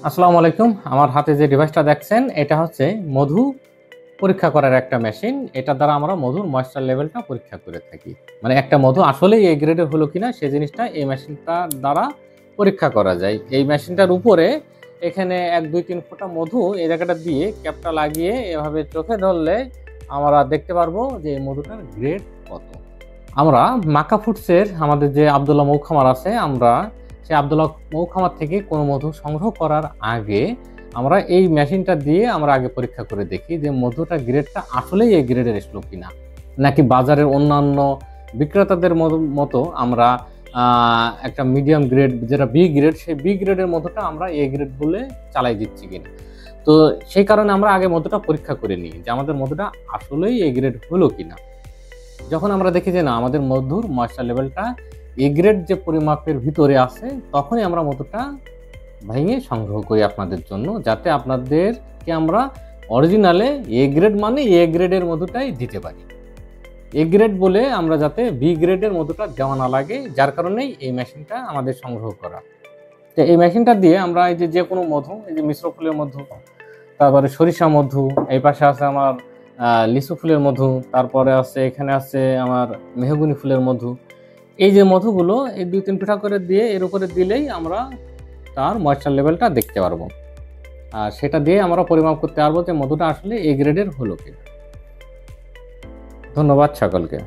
আসসালামু আলাইকুম। আমার হাতে যে ডিভাইসটা দেখছেন এটা হচ্ছে মধু পরীক্ষা করার একটা মেশিন। এটা দ্বারা আমরা মধুর ময়েশ্চার লেভেলটা পরীক্ষা করে থাকি। মানে একটা মধু আসলেই এ গ্রেডের হলো কিনা সেই জিনিসটা এই মেশিনটার দ্বারা পরীক্ষা করা যায়। এই মেশিনটার উপরে এখানে 1-2-3 ফোঁটা মধু এই জায়গাটা দিয়ে ক্যাপটা লাগিয়ে এভাবে চোখে ধরলে আমরা দেখতে পারবো যে এই মধুটার গ্রেড কত। আমরা মাকা ফুডসের আমাদের যে আব্দুল্লাহ মৌ খামার আছে, আমরা সেই আব্দুল্লাহ মৌ খামার থেকে কোনো মধু সংগ্রহ করার আগে আমরা এই মেশিনটা দিয়ে আমরা আগে পরীক্ষা করে দেখি যে মধুটা গ্রেডটা আসলেই এই গ্রেডের এসলো কিনা, নাকি বাজারের অন্যান্য বিক্রেতাদের মতো আমরা একটা মিডিয়াম গ্রেড যেটা বি গ্রেড, সেই বি গ্রেডের মধুটা আমরা এ গ্রেড বলে চালাই দিচ্ছি কিনা। তো সেই কারণে আমরা আগে মধুটা পরীক্ষা করে নিই যে আমাদের মধুটা আসলেই এ গ্রেড হলো কিনা। যখন আমরা দেখি যে না আমাদের মধুর ময়েশ্চার লেভেলটা এ গ্রেড যে পরিমাপের ভিতরে আছে, তখনই আমরা মধুটা ভেঙে সংগ্রহ করি আপনাদের জন্য, যাতে আপনাদেরকে আমরা অরিজিনালে এ গ্রেড মানে এ গ্রেডের মধুটাই দিতে পারি। এ গ্রেড বলে আমরা যাতে বি গ্রেডের মধুটা দেওয়া না লাগে, যার কারণেই এই মেশিনটা আমাদের সংগ্রহ করা। তো এই মেশিনটা দিয়ে আমরা এই যে কোনো মধু, এই যে মিশ্র ফুলের মধু, তারপরে সরিষা মধু, এই পাশে আছে আমার লিচু ফুলের মধু, তারপরে আছে এখানে আছে আমার মেহগনি ফুলের মধু, এই যে মধুগুলো এই 2-3 পিঠা করে দিয়ে এর উপরে দিলেই আমরা তার ময়েশ্চার লেভেলটা দেখতে পারবো। আর সেটা দিয়ে আমরা পরিমাপ করতে পারবো যে মধুটা আসলে এ গ্রেডের হলো কিনা। ধন্যবাদ সকলকে।